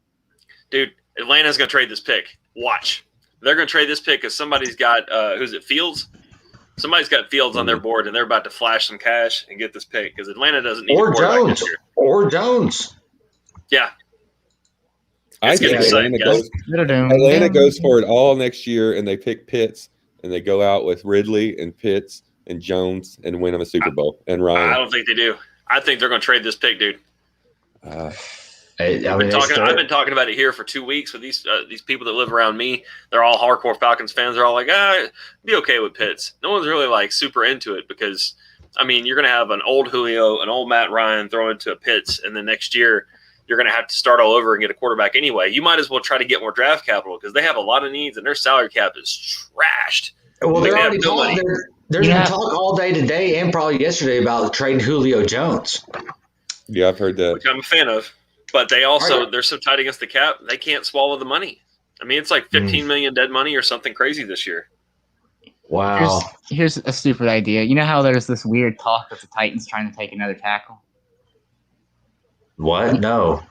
Dude, Atlanta's going to trade this pick. Watch. They're going to trade this pick because somebody's got who's it, Fields? Somebody's got Fields on their board, and they're about to flash some cash and get this pick because Atlanta doesn't need a quarterback this year. Or Jones. Yeah. I think Atlanta goes for it all next year, and they pick Pitts, and they go out with Ridley and Pitts and Jones and win them a Super Bowl. And Ryan. I don't think they do. I think they're going to trade this pick, dude. I've been talking about it here for 2 weeks with these people that live around me. They're all hardcore Falcons fans. They're all like, be okay with Pitts. No one's really super into it because, I mean, you're going to have an old Julio, an old Matt Ryan thrown into a Pitts, and then next year you're going to have to start all over and get a quarterback anyway. You might as well try to get more draft capital because they have a lot of needs and their salary cap is trashed. Well, they're already talking. There's been talk all day today and probably yesterday about trading Julio Jones. Yeah, I've heard that. Which I'm a fan of. But they also, they're so tight against the cap, they can't swallow the money. I mean, it's $15 million dead money or something crazy this year. Wow. Here's a stupid idea. You know how there's this weird talk of the Titans trying to take another tackle? What? No.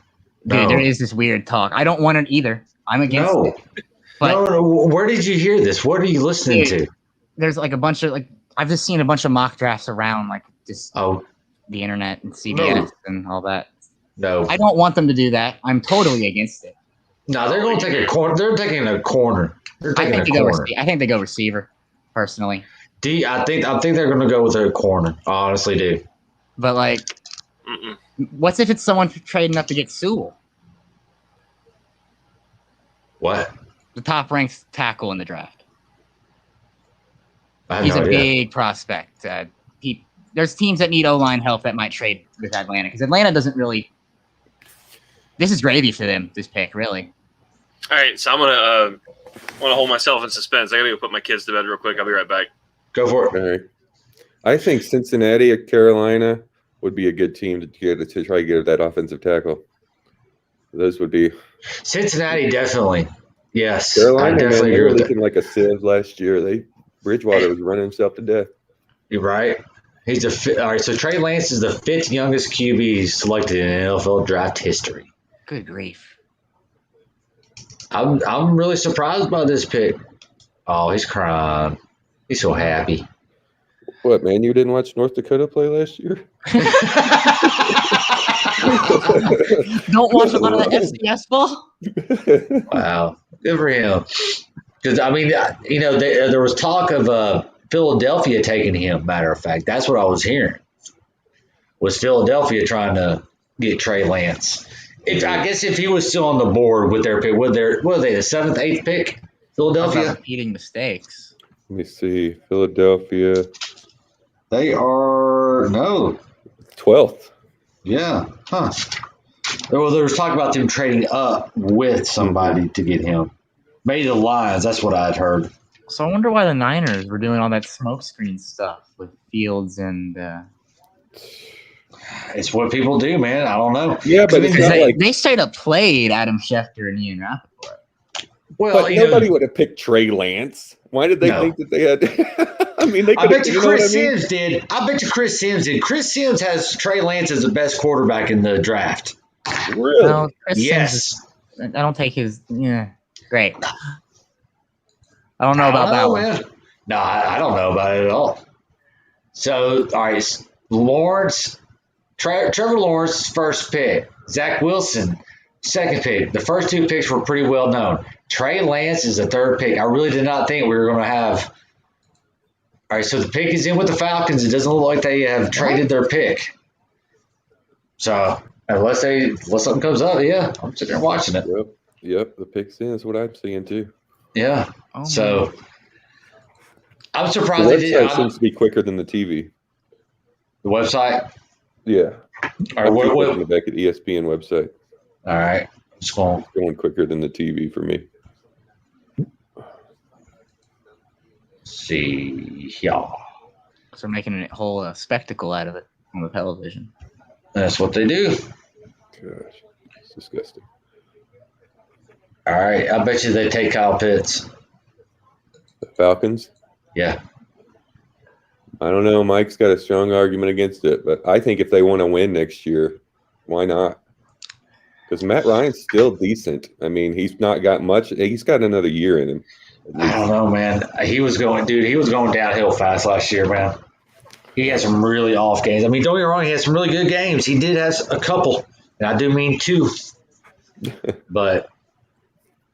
Dude, there is this weird talk. I don't want it either. I'm against it. But no, where did you hear this? What are you listening to? there's like a bunch of I've just seen a bunch of mock drafts around just the internet and CBS and all that. No, I don't want them to do that. I'm totally against it. no, they're going to take a corner. They're taking a corner. They're taking a corner. I think they go receiver, personally. I think they're going to go with a corner. I honestly do. But what's if it's someone trading up to get Sewell? What? The top ranked tackle in the draft. I have He's no a idea. big prospect. There's teams that need O-line help that might trade with Atlanta because Atlanta doesn't really. This is gravy for them. This pick, really. All right, so I'm gonna hold myself in suspense. I gotta go put my kids to bed real quick. I'll be right back. Go for it. All right. I think Cincinnati or Carolina would be a good team to try to get that offensive tackle. Those would be Cincinnati, definitely. Yes, Carolina. I definitely They agree were with that. looking like a sieve last year. Bridgewater was running himself to death. You're right. He's all right. So Trey Lance is the 5th youngest QB selected in NFL draft history. Good grief. I'm really surprised by this pick. Oh, he's crying. He's so happy. What, man? You didn't watch North Dakota play last year? Don't watch a lot of the FCS ball. Wow, good for him. Because there was talk of Philadelphia taking him. Matter of fact, that's what I was hearing. Was Philadelphia trying to get Trey Lance? I guess if he was still on the board with their pick, what are they, the 7th, 8th pick? Philadelphia? Repeating mistakes. Let me see. Philadelphia. They are 12th. Yeah. Huh. Well, there was talk about them trading up with somebody to get him. Maybe the Lions. That's what I'd heard. So I wonder why the Niners were doing all that smokescreen stuff with Fields and. It's what people do, man. I don't know. Yeah, but it's not they straight up played Adam Schefter and Ian Rappaport. Well, but nobody would have picked Trey Lance. Why did they think that they had? I mean, they. I bet you Chris Sims did. I bet you Chris Sims did. Chris Sims has Trey Lance as the best quarterback in the draft. Really? No, Chris Yes. Sims, I don't take his. Yeah, great. I don't know about that one. Man. No, I don't know about it at all. So, all right, Lawrence, Trevor Lawrence, first pick. Zack Wilson, second pick. The first 2 picks were pretty well known. Trey Lance is the 3rd pick. I really did not think we were going to have. All right, so the pick is in with the Falcons. It doesn't look like they have traded their pick. So unless something comes up, yeah, I'm sitting there watching it. Yep, the pick's in is what I'm seeing too. Yeah. Oh, So I'm surprised The they did. website seems to be quicker than the TV. The website. Yeah. All right, I'm back at ESPN website. All right. It's going quicker than the TV for me. See, yeah. So they're making a whole spectacle out of it on the television. That's what they do. Gosh, it's disgusting. All right. I bet you they take Kyle Pitts. The Falcons? Yeah. I don't know. Mike's got a strong argument against it, but I think if they want to win next year, why not? Because Matt Ryan's still decent. I mean, he's not got much. He's got another year in him. I don't know, man. He was going downhill fast last year, man. He had some really off games. I mean, don't get me wrong, he had some really good games. He did have a couple, and I do mean 2. But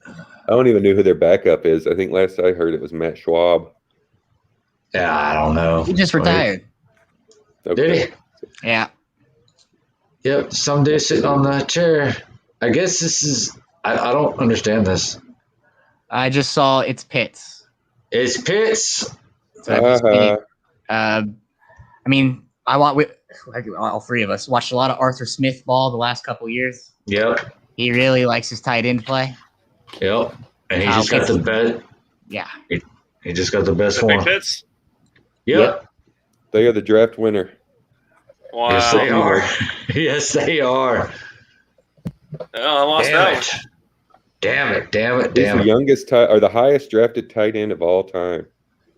I don't even know who their backup is. I think last I heard it was Matt Schwab. yeah, I don't know. He just retired. Did he? Yeah. Yep. Some dude sitting on the chair. I guess this is. I don't understand this. I just saw it's Pitts. It's Pitts. So I mean, all 3 of us watched a lot of Arthur Smith ball the last couple years. Yep. He really likes his tight end play. Yep. And he just got the best. Yeah. He just got the best Big one. Pitts? Yep. They are the draft winner. Wow. Yes, they are. Yes, they are. Oh, I lost that one. Damn it. He's the youngest or the highest drafted tight end of all time.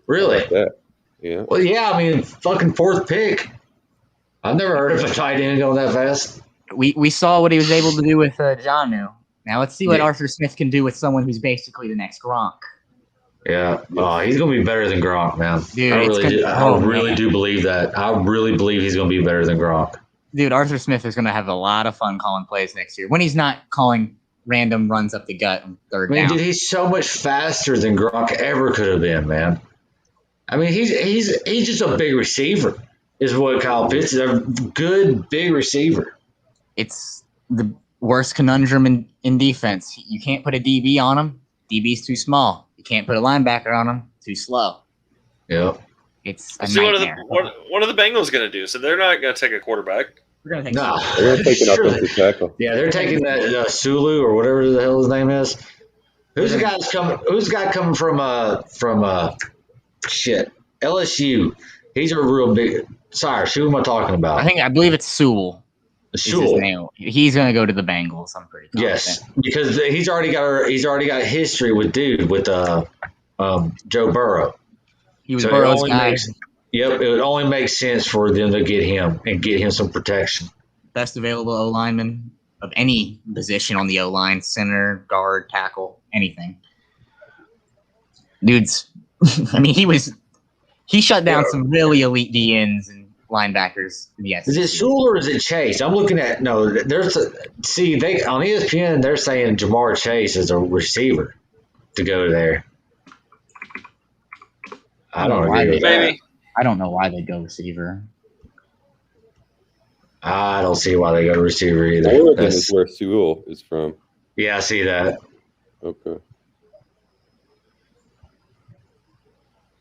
Really? Like that. Yeah. Well, yeah. I mean, fucking 4th pick. I've never heard of a tight end going that fast. We saw what he was able to do with Jonnu Now let's see what Yeah. Arthur Smith can do with someone who's basically the next Gronk. Yeah, he's going to be better than Gronk, man. Dude, I it's really, good. do, I Oh, really man. do believe that. I really believe he's going to be better than Gronk. Dude, Arthur Smith is going to have a lot of fun calling plays next year when he's not calling random runs up the gut on third I mean, down. dude, he's so much faster than Gronk ever could have been, man. I mean, he's just a big receiver, is what Kyle Pitts is. A good big receiver. It's the worst conundrum in defense. You can't put a DB on him. DB's too small. You can't put a linebacker on him. Too slow. Yep. It's a See, nightmare. what are the Bengals going to do? So they're not going to take a quarterback. We're gonna take No. They're going to take an Sure. offensive tackle. Yeah, they're taking that Sulu or whatever the hell his name is. Who's the guy coming? Who's the guy coming from shit LSU? He's a real big. Sorry, who am I talking about? I believe it's Sewell. Is his Sewell. name. He's gonna go to the Bengals. I'm pretty confident. Yes, because he's already got history with Joe Burrow. He was So Burrow's guy. It would only make sense for them to get him and get him some protection. Best available O lineman of any position on the O line: center, guard, tackle, anything. Dude's. I mean, he shut down some really elite DNs and linebackers in the SEC. Is it Sewell or is it Chase? I'm looking at they on ESPN they're saying Jamar Chase is a receiver to go there. I don't agree with that. Maybe. I don't know why they go receiver. I don't see why they go receiver either. Oregon is where Sewell is from. Yeah, I see that. Okay.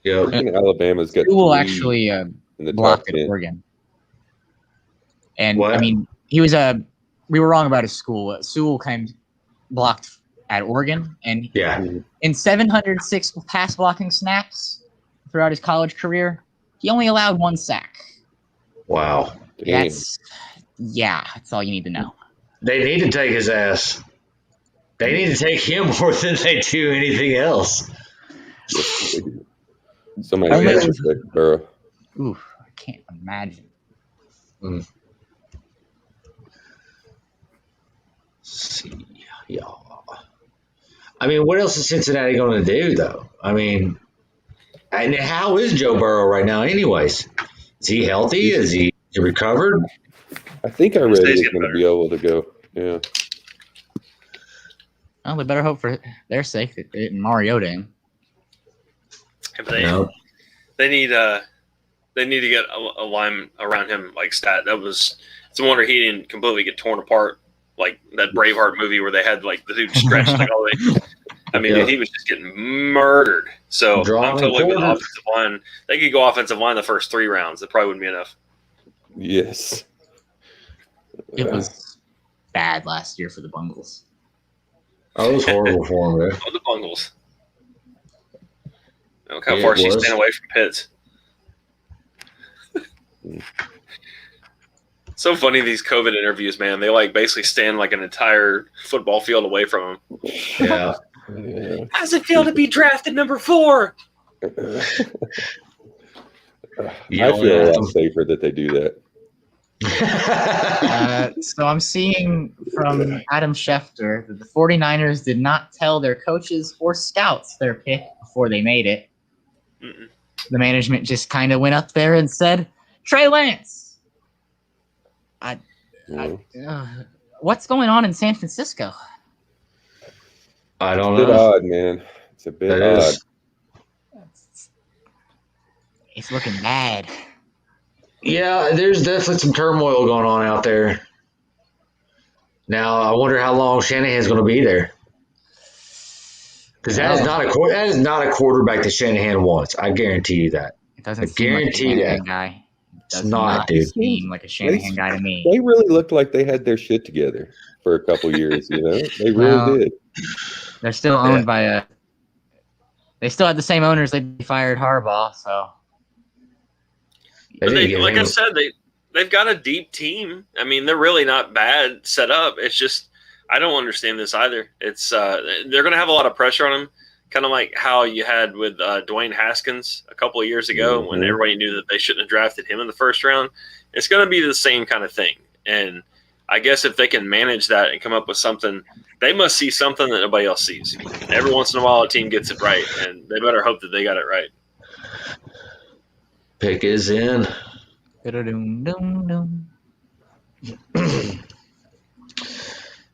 Yep. I think Alabama's got Sewell three actually in the top blocked at 10. Oregon. And What? I mean, he was we were wrong about his school. Sewell came blocked at Oregon, and Yeah. in 706 pass blocking snaps throughout his college career, he only allowed 1 sack. Wow. Damn. That's all you need to know. They need to take his ass. They need to take him more than they do anything else. Somebody Only- has to take Burrow. Oof, I can't imagine. Let's see. Yeah. I mean, what else is Cincinnati going to do, though? I mean, and how is Joe Burrow right now, anyways? Is he healthy? Is he recovered? I think I read Stays he's getting going to be able to go. Yeah. Well, they better hope for their sake that they didn't Mariota him. If No. they need to get a line around him like Stat. It's a wonder he didn't completely get torn apart like that Braveheart movie where they had like the dude stretched like all the way. I mean, Yeah. dude, he was just getting murdered. So Drawing I'm totally with corners. offensive line. They could go offensive line the first 3 rounds. It probably wouldn't be enough. Yes. It was bad last year for the Bungles. Oh, it was horrible for him, man. Oh, the Bungles. Look how Yeah, far it she's was. staying away from Pitts. So funny, these COVID interviews, man. They like basically stand like an entire football field away from him. Yeah. Yeah. How's it feel to be drafted number 4? I Yeah, feel a lot safer that they do that. So I'm seeing from Adam Schefter that the 49ers did not tell their coaches or scouts their pick before they made it. Mm-mm. The management just kind of went up there and said, Trey Lance. What's going on in San Francisco? I don't It's a bit know. odd, man. It's a bit It odd. is. It's looking bad. Yeah, there's definitely some turmoil going on out there. Now, I wonder how long Shanahan's going to be there. Because that is not a quarterback that Shanahan wants. I guarantee you that. It doesn't I seem like a guarantee Shanahan that. guy. It does It's not, dude. seem like a Shanahan guy to me. They really looked like they had their shit together for a couple years, you know? They really Well, did. They're still owned by they still have the same owners they fired Harbaugh, so They But didn't give like I him- said, they've got a deep team. I mean, they're really not bad set up. It's just I don't understand this either. It's they're going to have a lot of pressure on them, kind of like how you had with Dwayne Haskins a couple of years ago when everybody knew that they shouldn't have drafted him in the first round. It's going to be the same kind of thing, and I guess if they can manage that and come up with something, they must see something that nobody else sees. Every once in a while, a team gets it right, and they better hope that they got it right. Pick is in.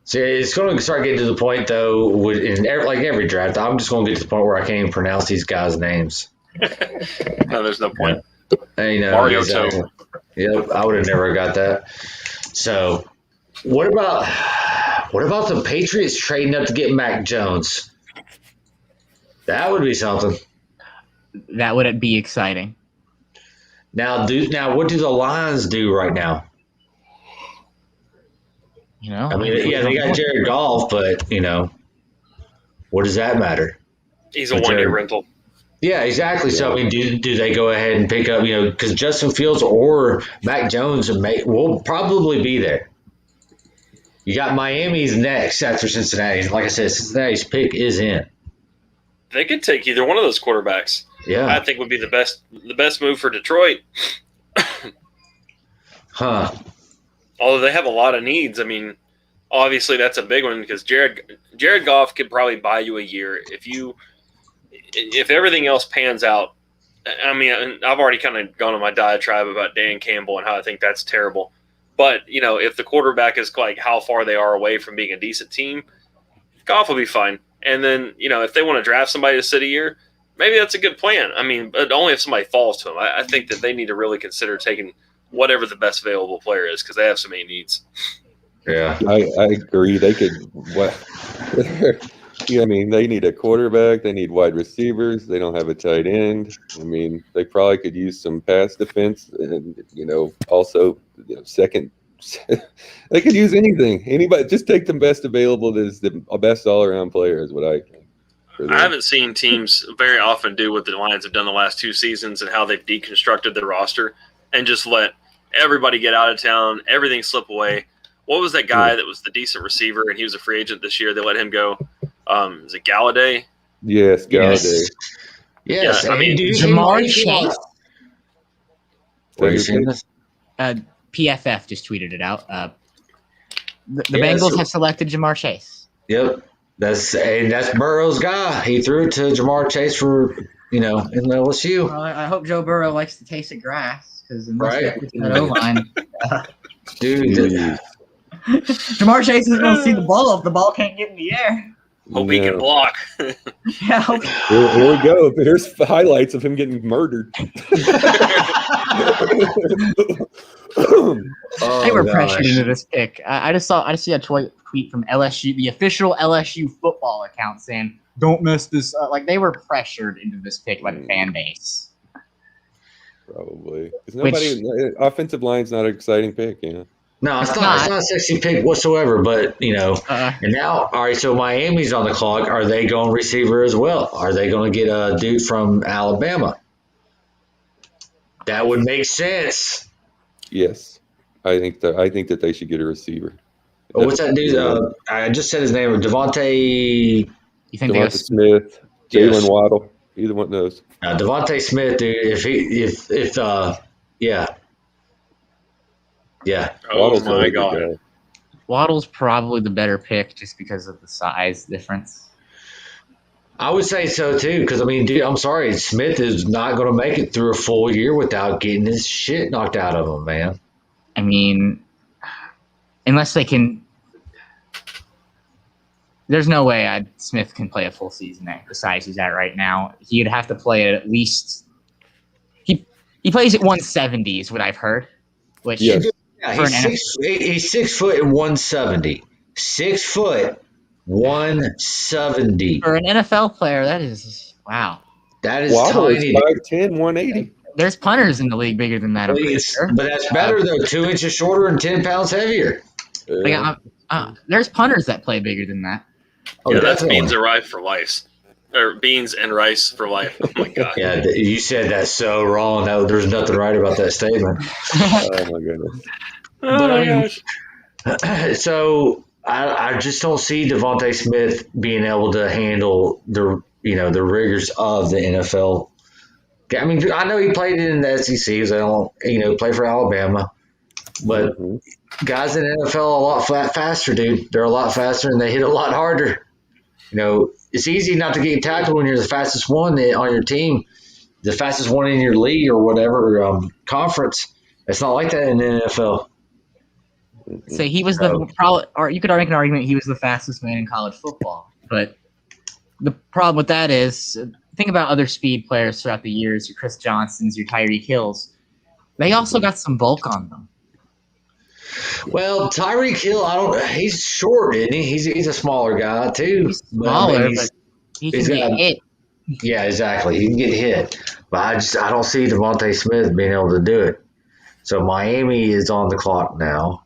See, it's going to start getting to the point, though, like every draft, I'm just going to get to the point where I can't even pronounce these guys' names. No, there's no point. Mario Toe. Yep, I would have never got that. So, what about the Patriots trading up to get Mac Jones? That would be something. That would be exciting. Now, what do the Lions do right now? I mean, yeah, they got Jared Goff, but what does that matter? He's a one-year rental. Yeah, exactly. So, I mean, do they go ahead and pick up, because Justin Fields or Mac Jones will probably be there. You got Miami's next after Cincinnati. Like I said, Cincinnati's pick is in. They could take either one of those quarterbacks. Yeah. I think would be the best move for Detroit. Huh. Although they have a lot of needs. I mean, obviously that's a big one because Jared Goff could probably buy you a year if everything else pans out. I mean, I've already kind of gone on my diatribe about Dan Campbell and how I think that's terrible. But, if the quarterback is like how far they are away from being a decent team, Goff will be fine. And then, if they want to draft somebody to sit a year, maybe that's a good plan. I mean, but only if somebody falls to them. I think that they need to really consider taking whatever the best available player is because they have so many needs. Yeah. I agree. They could I mean, they need a quarterback. They need wide receivers. They don't have a tight end. I mean, they probably could use some pass defense and, also second. They could use anything. Anybody, just take the best available. Is the best all-around player is what I think. I haven't seen teams very often do what the Lions have done the last 2 seasons and how they've deconstructed their roster and just let everybody get out of town, everything slip away. What was that guy that was the decent receiver and he was a free agent this year? They let him go. Is it Galladay? Yes, Galladay. Yes. Yeah, I mean, Jamar Chase. PFF just tweeted it out. The Bengals have selected Jamar Chase. Yep. That's Burrow's guy. He threw it to Jamar Chase for, in LSU. Well, I hope Joe Burrow likes the taste of grass because Right. that O-line. Dude. Jamar Chase is going to see the ball if the ball can't get in the air. Hope he can block. Yeah. Here we go. Here's highlights of him getting murdered. They were pressured into this pick. I see a tweet from LSU, the official LSU football account, saying, "Don't mess this up." Like they were pressured into this pick by the fan base. Probably because offensive line's not an exciting pick, No, it's not. It's not a sexy pick whatsoever. But and now, all right. So Miami's on the clock. Are they going receiver as well? Are they going to get a dude from Alabama? That would make sense. Yes, I think that they should get a receiver. Oh, what's that dude? I just said his name. Devonte. You think Devonte Smith, Jalen Waddle, either one of those. Devonte Smith, dude. Yeah. Oh my God. Waddle's probably the better pick just because of the size difference. I would say so too, because I mean, dude, I'm sorry, Smith is not going to make it through a full year without getting his shit knocked out of him, man. I mean, unless they can. There's no way Smith can play a full season at the size he's at right now. He'd have to play at least. He plays at 170 is what I've heard. Which yes. He's 6 foot and 170. 6 foot, 170. For an NFL player, that is wow. That is Waddle tiny. Is 5'10", 180. There's punters in the league bigger than that. But that's better though. 2 inches shorter and 10 pounds heavier. There's punters that play bigger than that. Yeah, that's beans and rice for life. Or beans and rice for life. Oh my God. Yeah, you said that so wrong. No, there's nothing right about that statement. Oh my goodness. Oh my gosh. So I just don't see Devonte Smith being able to handle the rigors of the NFL. I mean, I know he played in the SEC, so I don't play for Alabama, but guys in the NFL are a lot faster, dude. They're a lot faster and they hit a lot harder. You know, it's easy not to get tackled when you're the fastest one on your team, the fastest one in your league or whatever conference. It's not like that in the NFL. So he was the probably, or you could make an argument he was the fastest man in college football. But the problem with that is, think about other speed players throughout the years, your Chris Johnsons, your Tyreek Hills. They also got some bulk on them. Well, Tyreek Hill, he's short, isn't he? He's a smaller guy too. He's smaller, but he can get hit. Yeah, exactly. He can get hit. But I don't see Devonte Smith being able to do it. So Miami is on the clock now.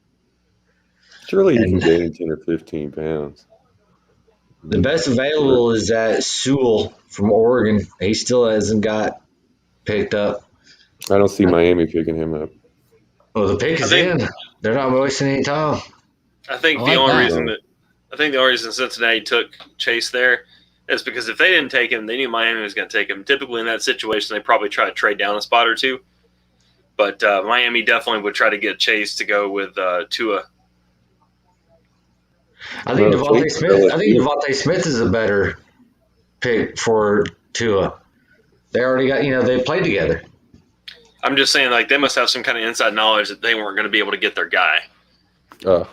Surely he can gain 10 or 15 pounds. The best available is that Sewell from Oregon. He still hasn't got picked up. I don't see Miami picking him up. Well, the pick is in. They're not wasting any time. I think the only reason Cincinnati took Chase there is because if they didn't take him, they knew Miami was going to take him. Typically in that situation, they probably try to trade down a spot or two. But Miami definitely would try to get Chase to go with Tua. I think Devonte Smith is a better pick for Tua. They already got, they played together. I'm just saying, like, they must have some kind of inside knowledge that they weren't going to be able to get their guy. Oh.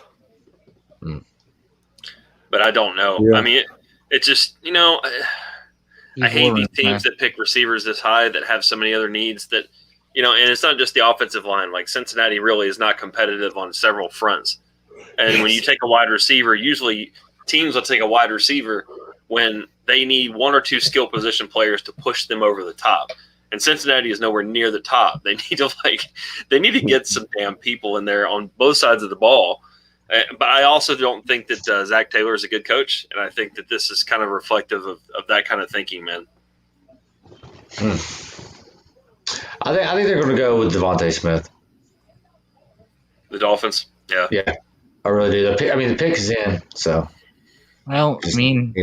But I don't know. Yeah. I mean, it just, I hate these teams that pick receivers this high that have so many other needs that, and it's not just the offensive line. Like, Cincinnati really is not competitive on several fronts. And when you take a wide receiver, usually teams will take a wide receiver when they need one or two skill position players to push them over the top. And Cincinnati is nowhere near the top. They need to get some damn people in there on both sides of the ball. But I also don't think that Zach Taylor is a good coach, and I think that this is kind of reflective of that kind of thinking, man. I think they're going to go with Devonte Smith. The Dolphins, yeah. Yeah, I really do. The pick is in, so. Well, as long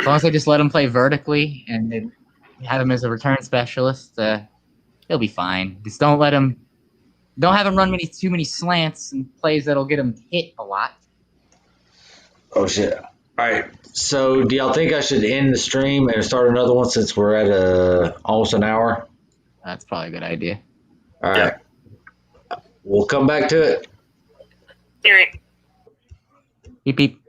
as they just let him play vertically and they have him as a return specialist, he'll be fine. Just don't have him run too many slants and plays that'll get him hit a lot. Oh shit! All right. So, do y'all think I should end the stream and start another one since we're at almost an hour? That's probably a good idea. All right. We'll come back to it. All right. Beep beep.